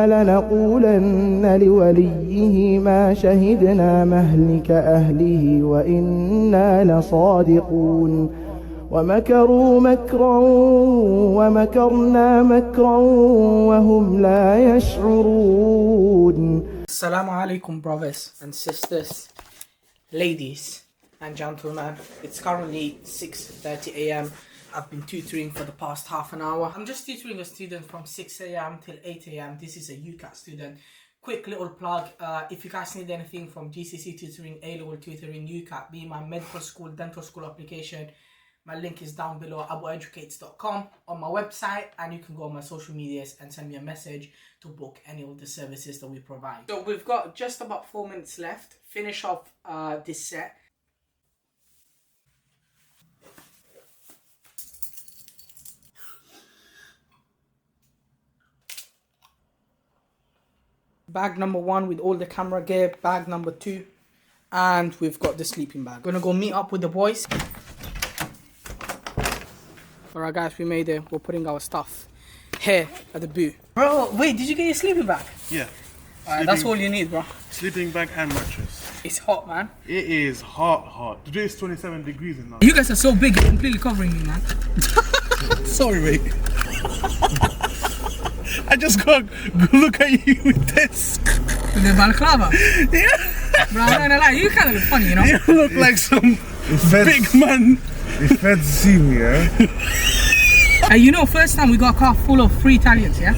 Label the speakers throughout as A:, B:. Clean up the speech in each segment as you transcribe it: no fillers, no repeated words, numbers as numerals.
A: لنقولن لوليه ما شهدنا مهلك أهله وإنا لصادقون ومكروا مكرا ومكرنا مكرا وهم لا يشعرون.
B: Assalamu alaikum, brothers and sisters, ladies and gentlemen. It's currently 6:30 a.m. I've been tutoring for the past half an hour. I'm just tutoring a student from 6 a.m. till 8 a.m. This is a UCAT student. Quick little plug, if you guys need anything from GCSE tutoring, A-level tutoring, UCAT, be my medical school, dental school application, my link is down below, abueducates.com, on my website, and you can go on my social medias and send me a message to book any of the services that we provide. So we've got just about 4 minutes left. Finish off this set. Bag number 1 with all the camera gear, bag number 2, and we've got the sleeping bag. Gonna go meet up with the boys. Alright guys, we made it. We're putting our stuff here at the boot. Bro, wait, did you get your sleeping bag?
C: Yeah.
B: That's all you need, bro.
C: Sleeping bag and mattress.
B: It's hot, man.
C: It is hot. Today is 27 degrees in London.
B: You guys are so big, you're completely covering me, man.
C: Sorry, mate. I just got look at you with this.
B: With the balaclava? Yeah. Bro, I'm not gonna lie, you kind of look funny, you know?
C: You look like some big man.
D: The feds see me, yeah?
B: Hey, you know, first time we got a car full of 3 Italians, yeah?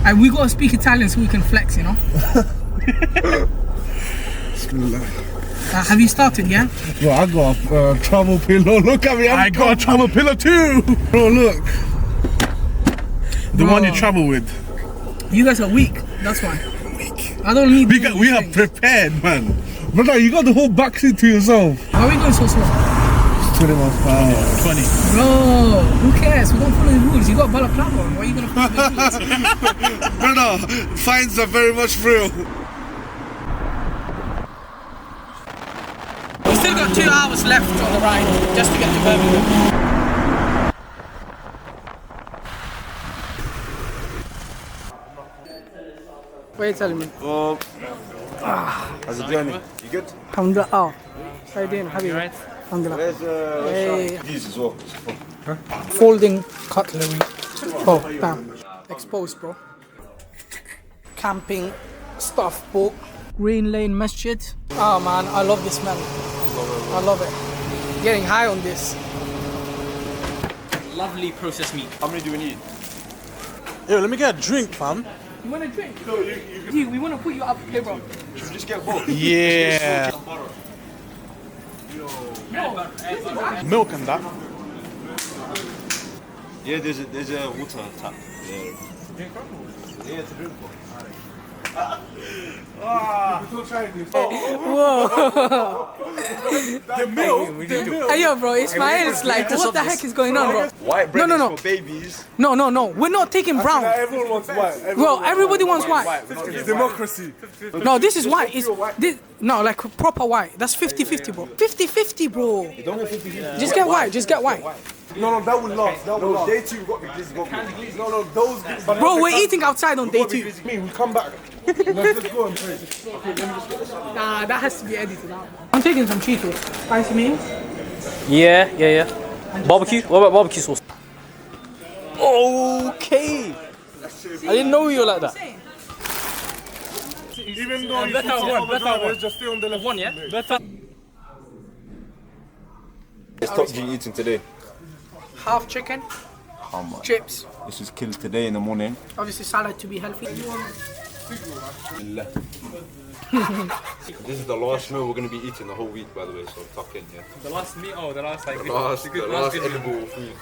B: And we gotta speak Italian so we can flex, you know? Have you started, yeah?
D: Bro, I got a travel pillow. Look at me.
C: I got a travel pillow too.
D: Bro, look.
C: The one you travel with.
B: You guys are weak, that's why. Weak. I don't need.
C: We are prepared, man.
D: Brother, you got the whole backseat to yourself.
B: Why are we going so slow?
D: 20 miles per hour.
C: 20.
B: Bro, who cares? We don't follow the rules. You got balaclava on. Why are you gonna follow the rules?
D: Brother, fines are very much real.
B: We still got 2 hours left on the ride just to get to Birmingham. What are you telling me?
E: How's it going? You good?
B: Alhamdulillah. Oh, how you doing? How are you?
E: Right.
B: Alhamdulillah.
E: Where's
B: Hey.
E: these as well?
B: Folding cutlery. Oh, damn. Exposed, bro. Camping stuff book. Green Lane Masjid. Oh man, I love this smell. I love it. Getting high on this.
F: Lovely processed meat.
E: How many do we need?
C: Yo, let me get a drink, fam.
B: You want a drink? No, you we want to put you up here, bro.
E: Should we just get both?
C: Yeah. Milk and that.
E: Yeah, there's a water tap. Yeah. Yeah, to drink for.
B: Whoa.
C: The milk.
B: Hey, yo, bro, Ismail is like, what the heck is going on, bro?
E: White bread
B: No.
E: is for babies.
B: No. We're not taking brown.
D: Everyone wants white.
B: Bro, everybody wants white.
D: It's democracy.
B: No, this is white. No, like proper white. That's 50-50, bro. 50-50, bro.
E: Don't get 50.
B: Just get white. Just get white.
D: No, that will last. That will last. Day 2, we've got the glizzy. No, those glizzy.
B: Bro, we're eating outside on day 2.
D: We'll come back. Let's go and pray.
B: Nah, that has to be edited out. I'm taking some Cheetos. Spicy meals?
F: Yeah. Barbecue? What about barbecue sauce?
E: Okay.
F: I didn't know you were like that.
D: Even though you put one, just stay on the left.
F: One, yeah? Better.
E: What stock did you eating today?
B: Half chicken,
E: How much?
B: chips.
E: This was killed today in the morning.
B: Obviously salad to be healthy.
E: This is the last meal we're going to be eating the whole week, by the way, so tuck in, yeah.
F: The last meat? Oh, the last like...
E: The last edible food.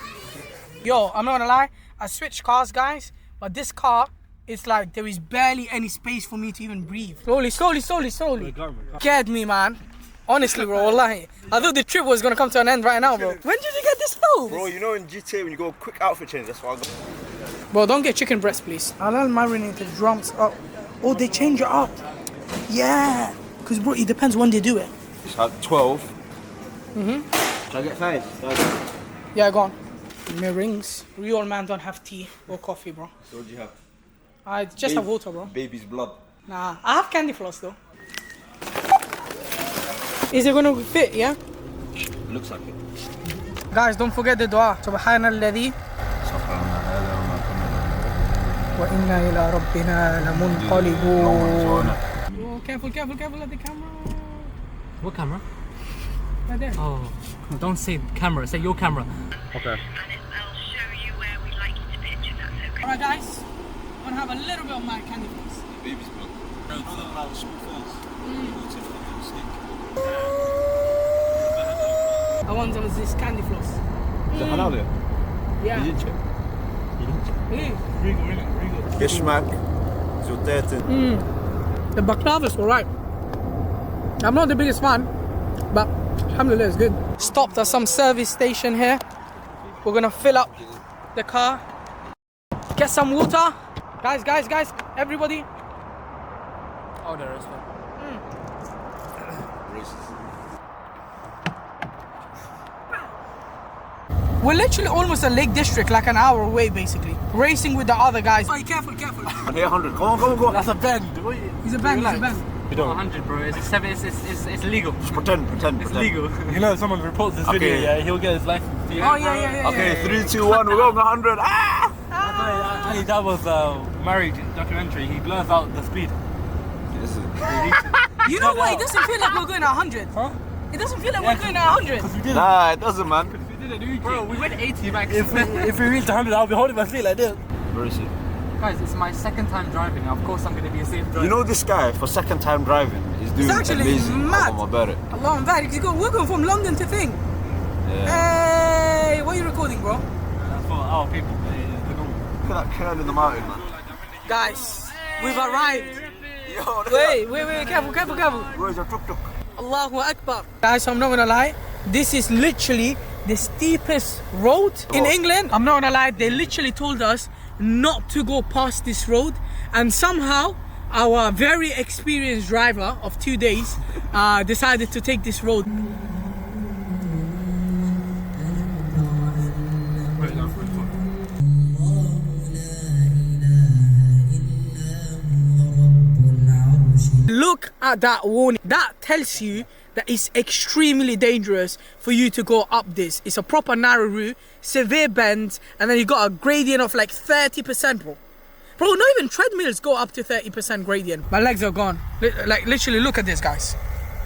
B: Yo, I'm not gonna lie, I switched cars, guys, but this car, it's like there is barely any space for me to even breathe. Slowly. Scared me, man. Honestly, bro, wallahi. I thought the trip was gonna come to an end right now, bro. When did you get this phone?
E: Bro, you know in GTA when you go quick outfit change, that's what I got.
B: Bro, don't get chicken breast, please. Halal marinated drums up. Oh, they change it up. Yeah. Because, bro, it depends when they do it.
E: It's at 12. Should I get 5?
B: Yeah, go on. Give me rings. Real man don't have tea or coffee, bro.
E: So what do you have?
B: Just have water, bro.
E: Baby's blood.
B: Nah, I have candy floss though. Is it gonna fit, yeah?
E: Looks like it.
B: Guys, don't forget the dua. subhanAllah. وَإِنَّا إِلَىٰ رَبِّنَا لَمُنْقَلِبُونَ. Oh, careful at the camera.
F: What camera?
B: Right there.
F: Oh, don't say camera. Say your camera. Okay.
G: I'll show you where we'd like you to pitch if that's okay.
B: Alright guys, I'm gonna have a little bit of my candy floss.
E: Baby's blood.
B: I want some of this candy floss.
E: Is it halal?
B: Yeah.
E: You didn't check?
D: Geschmack. Zoetetten.
B: The baklava's alright. I'm not the biggest fan, but alhamdulillah it's good. Stopped at some service station here. We're gonna fill up the car. Get some water. Guys, everybody.
F: Oh, there is one.
B: We're literally almost a Lake District, like an hour away basically. Racing with the other guys. Oh, careful.
D: I hit 100. Come on.
F: That's a bend.
B: He's a bang.
F: You don't 100, bro. It's illegal.
D: Just pretend.
F: It's legal.
C: You know, if someone reports this video, yeah, he'll get his life.
B: Oh yeah.
D: Okay, 3, 2, 1. We're going 100.
C: Ali, that was a married documentary. He blurs out the speed.
B: You know what? It doesn't feel like we're going 100.
C: Huh?
B: It doesn't feel like we're going 100.
D: Nah, it doesn't, man.
F: Bro, we went 80 max.
C: If we reach 100, I'll be holding my feet like this.
D: Where is he?
F: Guys, it's my second time driving. Of course, I'm gonna be a safe driver.
D: You know this guy, for second time driving, he's doing
B: actually
D: amazing.
B: mad.
D: Oh, about it.
B: Allah, I'm bad. We're going from London to Thing.
D: Yeah.
B: Hey, what are you recording, bro?
C: That's for our people.
D: Look at that curl in the mountain, man.
B: Guys, we've arrived.
D: Yo,
B: Wait, careful.
D: where's your tuk-tuk?
B: Allahu Akbar. Guys, I'm not gonna lie. This is literally the steepest road in England. I'm not gonna lie. They literally told us not to go past this road, and somehow our very experienced driver of 2 days decided to take this road. Look at that warning. That tells you that it's extremely dangerous for you to go up this. It's a proper narrow route, severe bends, and then you got a gradient of like 30%, bro. Bro, not even treadmills go up to 30% gradient. My legs are gone. Like literally, look at this, guys.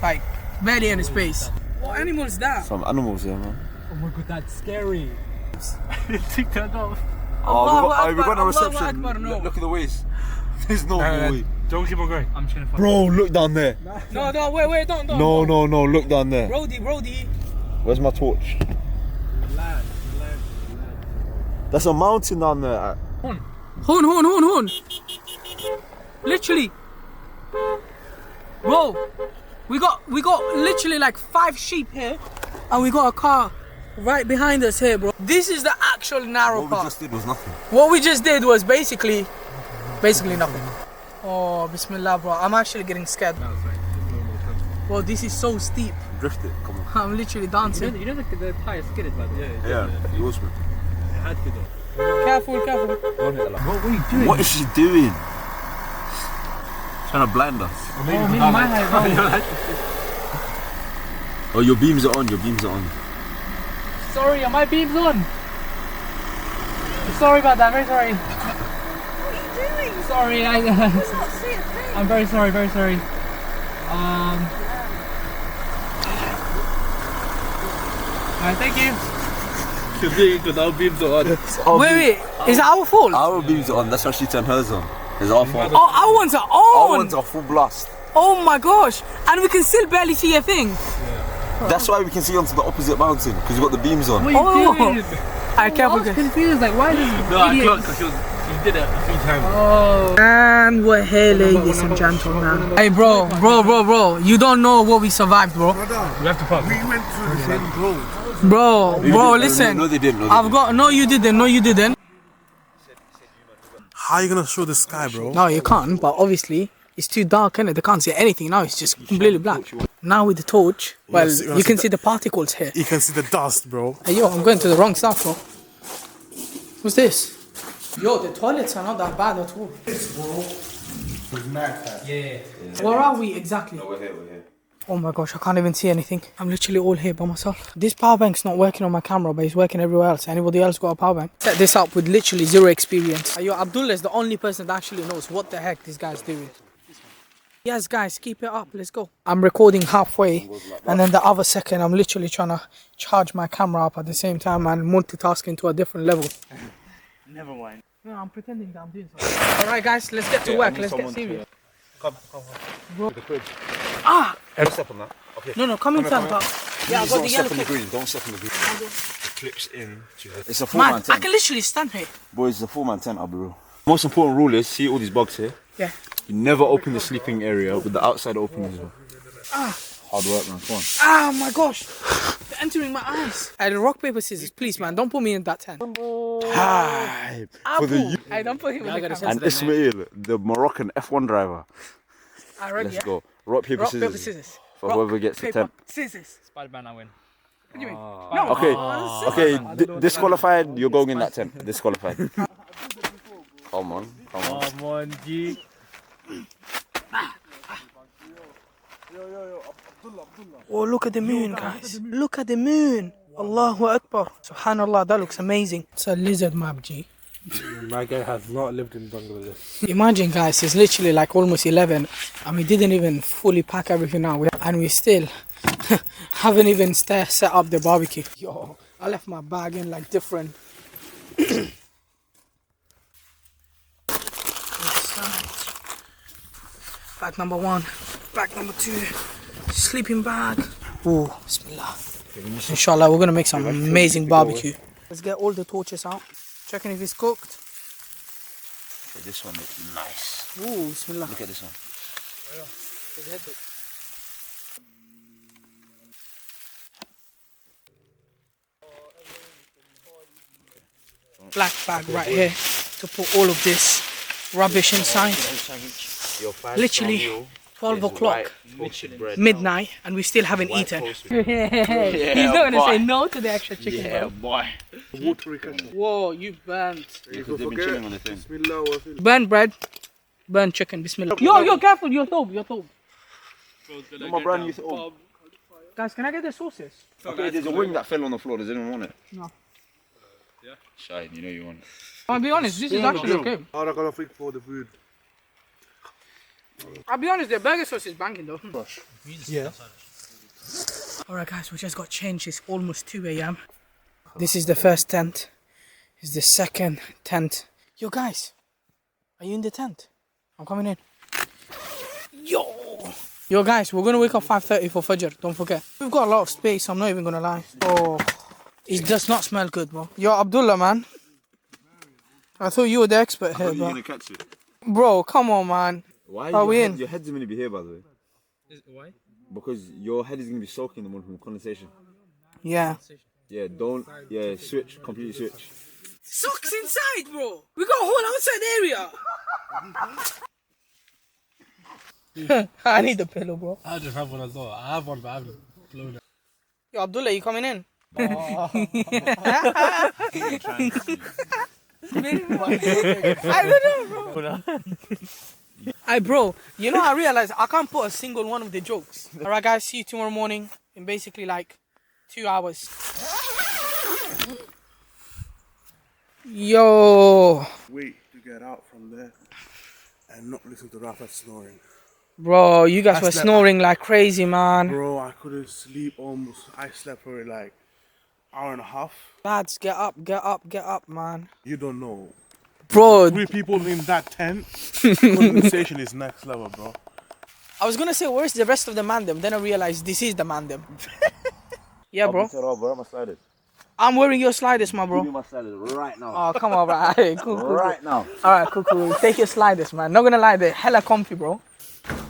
B: Like barely any space. What animal is that?
D: Some animals here, man.
F: Oh my god, that's scary.
C: Take that off.
D: We've got a reception.
B: Akbar, no.
D: Look at the waist. There's no way.
C: Don't keep on going.
F: I'm just gonna.
D: Bro, look down there.
B: No, wait, don't.
D: No, look down there.
B: Brody.
D: Where's my torch? That's a mountain down there.
B: Horn. Literally. Bro, we got literally like 5 sheep here, and we got a car right behind us here, bro. This is the actual narrow
D: What
B: path.
D: we just did was nothing.
B: What we just did was basically nothing. Oh, bismillah, bro. I'm actually getting scared. Well, this is so steep.
D: Drift it, come on.
B: I'm literally dancing.
F: You know the tire skidded, by the way.
D: Yeah, yours, man.
B: Careful.
D: What are you doing? What is she doing? Trying to blind us. Oh, your beams are on.
F: Sorry, are my beams on? Sorry about that, very sorry.
G: What are you doing?
F: Sorry,
G: I can't see a thing.
F: I'm very sorry. Alright, thank you.
E: Because our beams are on.
B: Wait. Is it our fault?
D: Our beams are on. That's why she turned hers on. It's our fault.
B: Oh, our ones are
D: Our
B: on.
D: ones are full blast.
B: Oh my gosh. And we can still barely see a thing.
D: That's why we can see onto the opposite mountain, because we've got the beams on.
F: What are you doing?
B: Alright, careful,
F: I was
B: guys.
F: confused, like why does
C: No, I clocked because you did it a few times.
F: Oh.
B: And we're here, ladies and gentlemen. Hey, bro. You don't know what we survived, bro.
C: We have to park.
D: We went through the same road.
B: Bro, listen.
D: No, they didn't.
B: No, you didn't.
C: How are you gonna show the sky, bro?
B: No, you can't, but obviously it's too dark, innit? They can't see anything now, it's just completely black. Now with the torch, well, you can see the particles here.
C: You can see the dust, bro.
B: Hey, yo, I'm going to the wrong stuff, bro. What's this? Yo, the toilets are not that bad at all.
C: Yeah.
B: Where are we exactly?
E: We're here.
B: Oh my gosh, I can't even see anything. I'm literally all here by myself. This power bank's not working on my camera, but it's working everywhere else. Anybody else got a power bank? Set this up with literally zero experience. Yo, Abdullah is the only person that actually knows what the heck this guy's doing. Yes, guys, keep it up. Let's go. I'm recording halfway, and then the other second, I'm literally trying to charge my camera up at the same time and multitasking to a different level.
C: Never mind.
B: No, I'm pretending that I'm doing something. All right, guys, let's get to work. Let's get serious.
C: Come.
B: Bro.
E: The fridge.
B: Ah!
E: Don't step on that. Okay.
B: No, come inside. Yeah, I got the yellow clip.
E: Green. Don't step on the green. The clips in. It's a
B: Man,
E: 4-man
B: I
E: tent.
B: can literally stand here.
E: Boys, it's a 4-man tent, bro. Most important rule is, see all these bugs here?
B: Yeah.
E: You never open the sleeping area with the outside open as well.
B: Ah.
E: Hard work, man. Come on.
B: Ah, my gosh. They're entering my eyes. Hey, rock, paper, scissors. Please, man. Don't put me in that tent.
E: Hi. For the
B: Hey, don't put him in the camera.
E: and Ismail, the Moroccan F1 driver.
B: Alright,
E: Let's go. Rock, paper,
B: Rock,
E: scissors.
B: paper, scissors.
E: For
B: Rock,
E: whoever gets the
B: paper,
E: tent.
B: scissors.
C: Spider-Man, I win.
B: What do you mean? No.
E: Okay. Okay. Disqualified. You're going in that tent. Disqualified. Come on.
C: Come on, G.
B: Oh, look at the moon, guys. Look at the moon. Allahu Akbar. Subhanallah, that looks amazing. It's a lizard map, G.
D: My guy has not lived in Bangladesh.
B: Imagine, guys, it's literally like almost 11 and we didn't even fully pack everything out and we still haven't even set up the barbecue. Yo, I left my bag in like different. Bag number 1, bag number 2, sleeping bag. Oh, bismillah. Inshallah, we're gonna make some amazing barbecue. Let's get all the torches out. Checking if it's cooked.
E: Okay, this one looks nice.
B: Ooh, bismillah.
E: Look at this one.
B: Black bag right here to put all of this rubbish inside. Literally 12 o'clock, midnight, and we still haven't eaten. He's not gonna say no to the extra chicken.
E: Yeah, boy.
B: Whoa, you burnt.
E: They've been chilling on the thing.
B: Burn bread, burn chicken. Bismillah. Yo, careful, your thobe.
E: My brand new thing.
B: Guys, can I get the sauces?
E: Okay, there's a wing that fell on the floor. Does anyone want it?
B: No.
E: Yeah. Shine, you know you want it.
B: I'll be honest, this is actually okay.
D: I'm not gonna think for the food.
B: I'll be honest, the burger sauce is banging though.
D: Yeah.
B: Alright guys, we just got changed. It's almost 2 a.m. This is the first tent. It's the second tent. Yo guys, are you in the tent? I'm coming in. Yo guys, we're gonna wake up 5:30 for Fajr, don't forget. We've got a lot of space, I'm not even gonna lie. Oh, it does not smell good, bro. Yo, Abdullah, man. I thought you were the expert here, bro.
E: Catch it.
B: Bro, come on, man.
E: Why
B: are we in?
E: Your head's going to be here, by the way.
C: Why?
E: Because your head is going to be soaking the one from condensation.
B: Yeah.
E: Yeah, don't. Yeah, switch. Completely switch.
B: Socks inside, bro. We got a whole outside area. I need the pillow, bro.
C: I just have one as well. I have one, but I haven't blown it.
B: Yo, Abdullah, you coming in? I don't know, bro. Hey, bro, you know, I realized I can't put a single one of the jokes. Alright, guys, see you tomorrow morning in basically like 2 hours. Yo.
D: Wait to get out from there and not listen to Rafa snoring.
B: Bro, you guys were snoring like crazy, man.
D: Bro, I couldn't sleep almost. I slept for like hour and a half.
B: Lads, get up, man.
D: You don't know.
B: Bro.
D: 3 people in that tent. Conversation is next level, bro.
B: I was gonna say, where's the rest of the mandem? Then I realized this is the mandem. Yeah, bro.
E: Where are my sliders?
B: I'm wearing your sliders, my bro.
E: Give me my sliders right now.
B: Oh, come on, bro. Alright, cool.
E: Right now.
B: Alright, cool. Take your sliders, man. Not gonna lie, they're hella comfy, bro.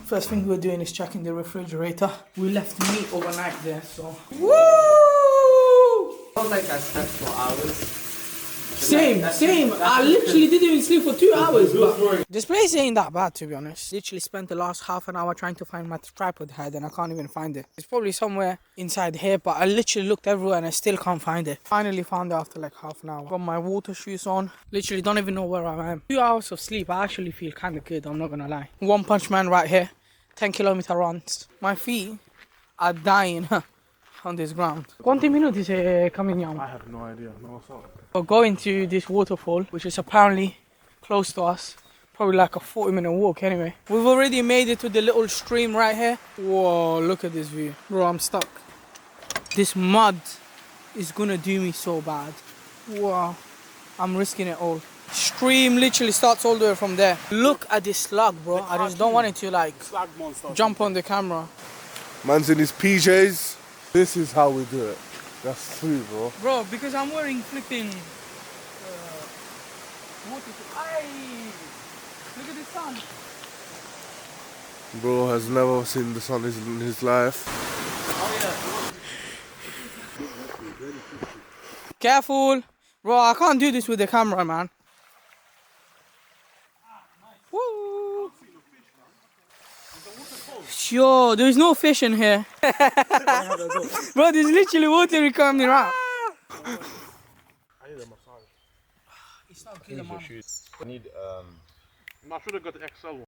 B: First thing we're doing is checking the refrigerator. We left meat overnight there, so. Woo!
C: Not like I slept for hours.
B: Same. I literally didn't even sleep for 2 hours. But this place ain't that bad, to be honest. Literally spent the last half an hour trying to find my tripod head and I can't even find it. It's probably somewhere inside here, but I literally looked everywhere and I still can't find it. Finally found it after like half an hour. Got my water shoes on. Literally don't even know where I am. 2 hours of sleep. I actually feel kind of good, I'm not gonna lie. One Punch Man right here. 10-kilometer runs. My feet are dying on this ground. Quanti minuti sei camminiamo?
D: I have no idea. No, sorry.
B: We're going to this waterfall, which is apparently close to us. Probably like a 40-minute walk anyway. We've already made it to the little stream right here. Whoa, look at this view. Bro, I'm stuck. This mud is gonna do me so bad. Wow, I'm risking it all. Stream literally starts all the way from there. Look at this slug, bro. I just don't want it to like jump on the camera.
D: Man's in his PJs. This is how we do it. That's true, bro.
B: Bro, because I'm wearing flipping water. Aye! Look at the sun.
D: Bro has never seen the sun in his life.
B: Oh yeah. Careful. Bro, I can't do this with the camera, man. Woo! Yo, there's no fish in here. Bro, there's literally water coming around. It's not good, man.
C: I should have got the XL one.